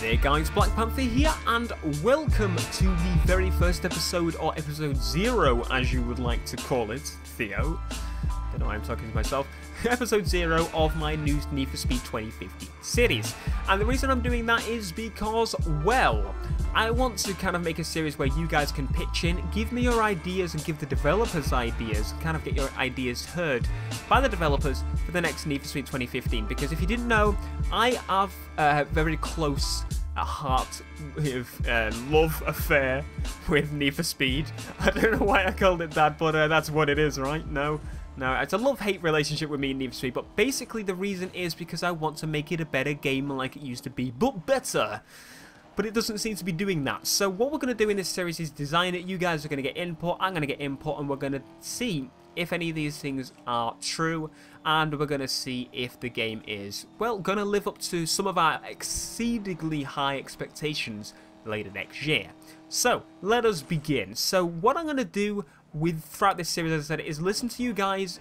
there guys, BlackPanthaa here, and welcome to the very first episode, or episode 0 as you would like to call it, Theo. Don't know why I'm talking to myself. Episode 0 of my new Need for Speed 2050 series. And the reason I'm doing that is because, well, I want to kind of make a series where you guys can pitch in, give me your ideas and give the developers ideas, kind of get your ideas heard by the developers for the next Need for Speed 2015. Because if you didn't know, I have a very close heart with love affair with Need for Speed. I don't know why I called it that, but that's what it is, right? No, it's a love-hate relationship with me and Need for Speed, but basically the reason is because I want to make it a better game like it used to be, but better. But it doesn't seem to be doing that. So what we're going to do in this series is design it. You guys are going to get input, I'm going to get input, and we're going to see if any of these things are true, and we're going to see if the game is, well, going to live up to some of our exceedingly high expectations later next year. So let us begin. So what I'm going to do throughout this series, as I said, is listen to you guys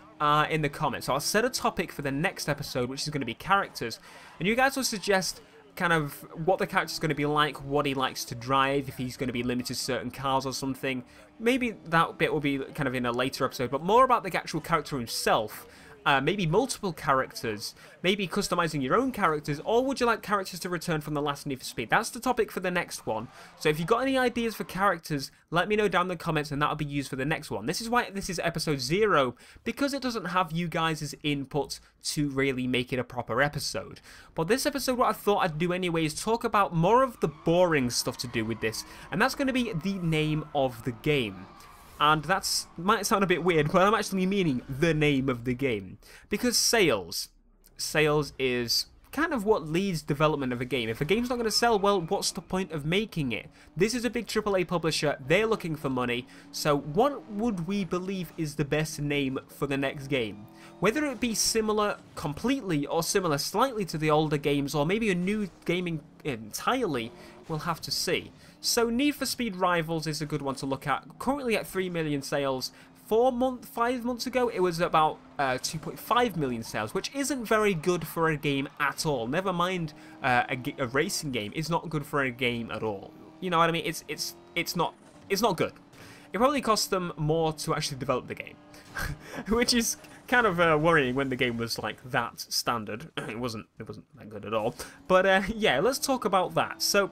in the comments. So I'll set a topic for the next episode, which is going to be characters, and you guys will suggest kind of what the character's going to be like, what he likes to drive, if he's going to be limited to certain cars or something. Maybe that bit will be kind of in a later episode, but more about the actual character himself. Maybe multiple characters, maybe customizing your own characters, or would you like characters to return from the last Need for Speed? That's the topic for the next one. So if you've got any ideas for characters, let me know down in the comments and that'll be used for the next one. This is why this is episode 0, because it doesn't have you guys' input to really make it a proper episode. But this episode, what I thought I'd do anyway is talk about more of the boring stuff to do with this, and that's going to be the name of the game. And that might sound a bit weird, but I'm actually meaning the name of the game. Because sales is kind of what leads development of a game. If a game's not going to sell, well, what's the point of making it? This is a big AAA publisher, they're looking for money, so what would we believe is the best name for the next game? Whether it be similar completely or similar slightly to the older games, or maybe a new gaming entirely, we'll have to see. So Need for Speed Rivals is a good one to look at. Currently at 3 million sales. 5 months ago, it was about 2.5 million sales, which isn't very good for a game at all. Never mind a racing game. It's not good for a game at all. You know what I mean? It's not good. It probably cost them more to actually develop the game, which is kind of worrying when the game was like that standard. It wasn't that good at all. But yeah, let's talk about that. So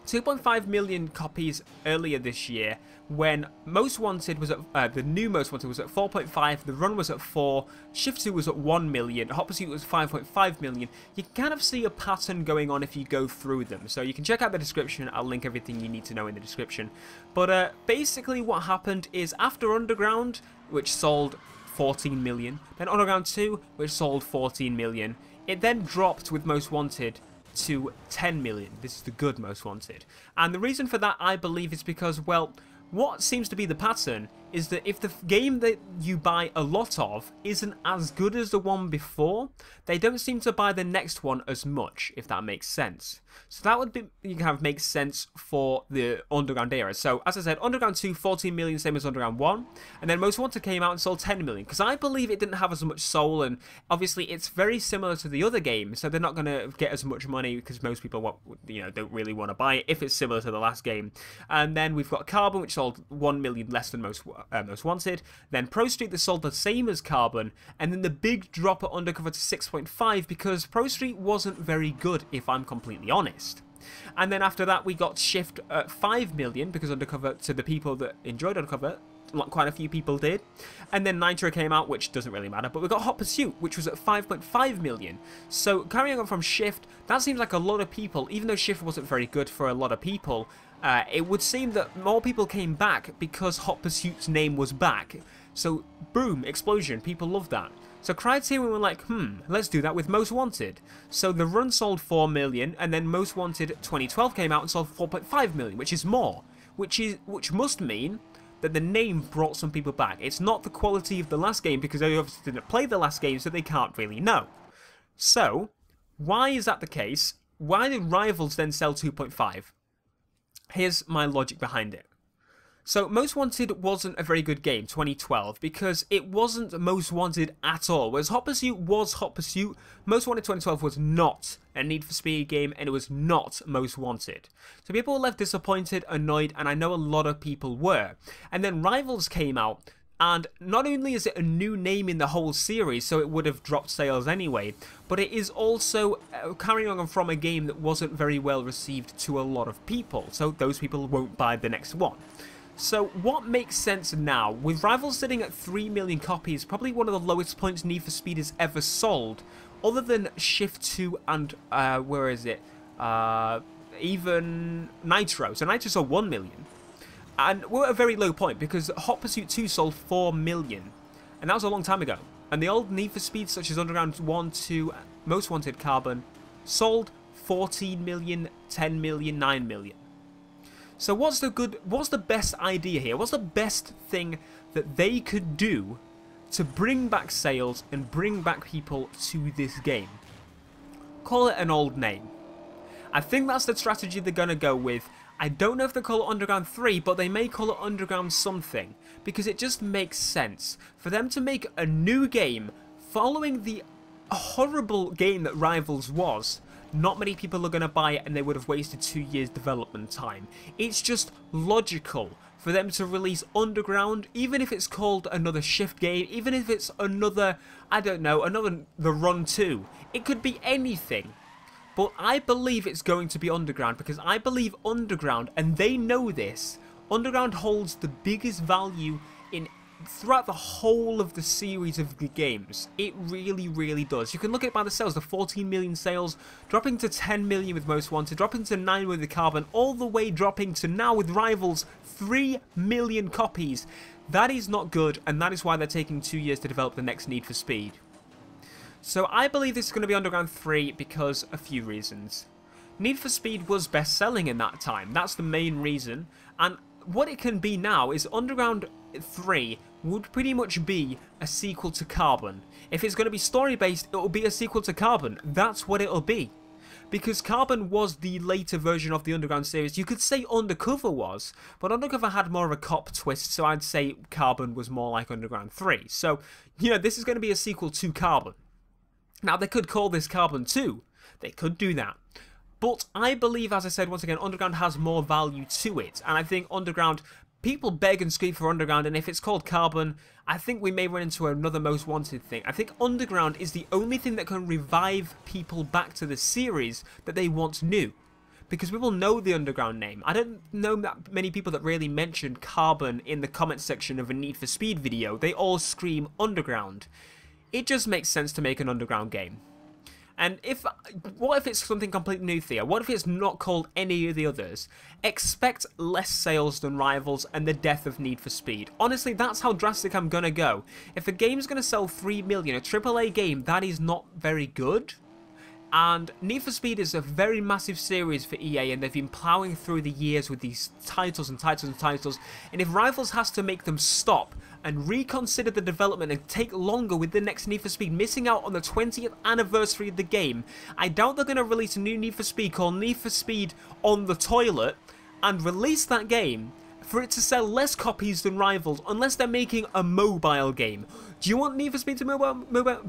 2.5 million copies earlier this year, when Most Wanted was at the new Most Wanted was at 4.5, the run was at 4, Shift 2 was at 1 million, Hot Pursuit was 5.5 million. You can kind of see a pattern going on if you go through them. So you can check out the description. I'll link everything you need to know in the description. But basically what happened is after Underground, which sold 14 million, then Underground 2, which sold 14 million, it then dropped with Most Wanted to 10 million. This is the good Most Wanted. And the reason for that, I believe, is because, well, what seems to be the pattern is that if the game that you buy a lot of isn't as good as the one before, they don't seem to buy the next one as much, if that makes sense. So that would be, you kind of make sense for the Underground era. So, as I said, Underground 2, 14 million, same as Underground 1, and then Most Wanted came out and sold 10 million, because I believe it didn't have as much soul, and obviously it's very similar to the other games, so they're not going to get as much money, because most people don't really want to buy it if it's similar to the last game. And then we've got Carbon, which sold 1 million less than Most Wanted, then Pro Street that sold the same as Carbon, and then the big drop at Undercover to 6.5 because Pro Street wasn't very good, if I'm completely honest. And then after that we got Shift at 5 million because Undercover, to the people that enjoyed Undercover, quite a few people did. And then Nitro came out, which doesn't really matter, but we got Hot Pursuit, which was at 5.5 million. So carrying on from Shift, that seems like a lot of people, even though Shift wasn't very good for a lot of people. It would seem that more people came back because Hot Pursuit's name was back. So, boom, explosion, people loved that. So Criterion were like, let's do that with Most Wanted. So the run sold 4 million, and then Most Wanted 2012 came out and sold 4.5 million, which is more. Which must mean that the name brought some people back. It's not the quality of the last game, because they obviously didn't play the last game, so they can't really know. So, why is that the case? Why did Rivals then sell 2.5? Here's my logic behind it. So Most Wanted wasn't a very good game, 2012, because it wasn't Most Wanted at all. Whereas Hot Pursuit was Hot Pursuit, Most Wanted 2012 was not a Need for Speed game, and it was not Most Wanted. So people were left disappointed, annoyed, and I know a lot of people were. And then Rivals came out, and not only is it a new name in the whole series, so it would have dropped sales anyway, but it is also carrying on from a game that wasn't very well received to a lot of people, so those people won't buy the next one. So what makes sense now, with Rivals sitting at 3 million copies, probably one of the lowest points Need for Speed has ever sold, other than Shift 2 and, where is it, even Nitro. So Nitro sold 1 million. And we're at a very low point, because Hot Pursuit 2 sold 4 million. And that was a long time ago. And the old Need for Speed, such as Underground 1, 2, Most Wanted, Carbon, sold 14 million, 10 million, 9 million. So what's the best idea here? What's the best thing that they could do to bring back sales and bring back people to this game? Call it an old name. I think that's the strategy they're going to go with. I don't know if they call it Underground 3, but they may call it Underground something, because it just makes sense for them to make a new game following the horrible game that Rivals was. Not many people are going to buy it, and they would have wasted 2 years development time. It's just logical for them to release Underground, even if it's called another Shift game, even if it's another, I don't know, another The Run 2. It could be anything. But I believe it's going to be Underground, because I believe Underground, and they know this, Underground holds the biggest value throughout the whole of the series of the games. It really, really does. You can look at it by the sales, the 14 million sales, dropping to 10 million with Most Wanted, dropping to 9 with the Carbon, all the way dropping to now with Rivals, 3 million copies. That is not good, and that is why they're taking 2 years to develop the next Need for Speed. So I believe this is going to be Underground 3 because a few reasons. Need for Speed was best selling in that time, that's the main reason, and what it can be now is Underground 3 would pretty much be a sequel to Carbon. If it's going to be story based, it will be a sequel to Carbon. That's what it'll be. Because Carbon was the later version of the Underground series. You could say Undercover was, but Undercover had more of a cop twist, so I'd say Carbon was more like Underground 3. So, you know, this is going to be a sequel to Carbon. Now, they could call this Carbon 2. They could do that. But I believe, as I said once again, Underground has more value to it. And I think Underground, people beg and scream for Underground, and if it's called Carbon, I think we may run into another Most Wanted thing. I think Underground is the only thing that can revive people back to the series that they want new. Because people know the Underground name. I don't know that many people that really mentioned Carbon in the comment section of a Need for Speed video. They all scream Underground. It just makes sense to make an Underground game. And what if it's something completely new, Theo? What if it's not called any of the others? Expect less sales than Rivals and the death of Need for Speed. Honestly, that's how drastic I'm gonna go. If a game's gonna sell 3 million, a AAA game, that is not very good. And Need for Speed is a very massive series for EA, and they've been ploughing through the years with these titles and titles and titles. And if Rivals has to make them stop and reconsider the development and take longer with the next Need for Speed, missing out on the 20th anniversary of the game, I doubt they're going to release a new Need for Speed called Need for Speed on the Toilet and release that game for it to sell less copies than Rivals, unless they're making a mobile game. Do you want Need for Speed to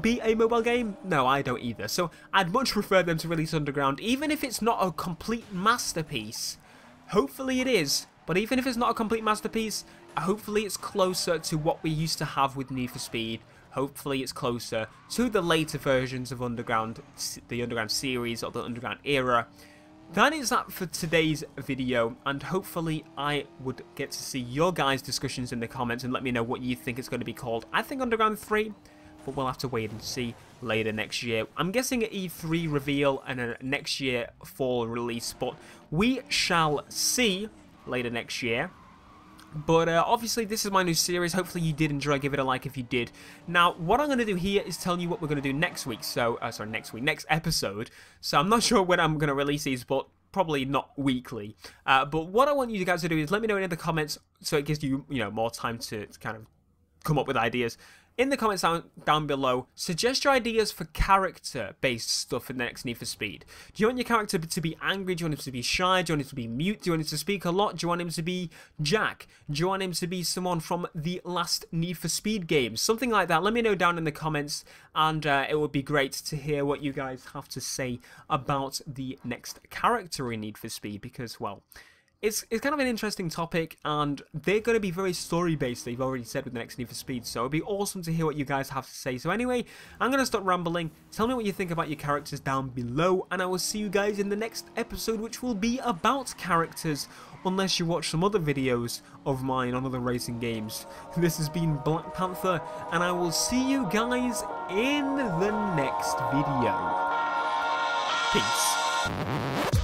be a mobile game? No, I don't either. So I'd much prefer them to release Underground, even if it's not a complete masterpiece. Hopefully it is, but even if it's not a complete masterpiece, hopefully it's closer to what we used to have with Need for Speed. Hopefully it's closer to the later versions of Underground, the Underground series or the Underground era. That is that for today's video, and hopefully I would get to see your guys' discussions in the comments and let me know what you think it's going to be called. I think Underground 3, but we'll have to wait and see later next year. I'm guessing an E3 reveal and a next year fall release, but we shall see later next year. But obviously this is my new series. Hopefully you did enjoy. Give it a like if you did. Now what I'm going to do here is tell you what we're going to do next week. So next episode. So I'm not sure when I'm going to release these, but probably not weekly. But what I want you guys to do is let me know in the comments, so it gives you more time to kind of come up with ideas. in the comments down below, suggest your ideas for character-based stuff in the next Need for Speed. Do you want your character to be angry? Do you want him to be shy? Do you want him to be mute? Do you want him to speak a lot? Do you want him to be Jack? Do you want him to be someone from the last Need for Speed games? Something like that. Let me know down in the comments, and it would be great to hear what you guys have to say about the next character in Need for Speed, because, well, it's kind of an interesting topic, and they're going to be very story-based, they've already said, with the next Need for Speed, so it'd be awesome to hear what you guys have to say. So anyway, I'm going to stop rambling. Tell me what you think about your characters down below, and I will see you guys in the next episode, which will be about characters, unless you watch some other videos of mine on other racing games. This has been BlackPanthaa, and I will see you guys in the next video. Peace.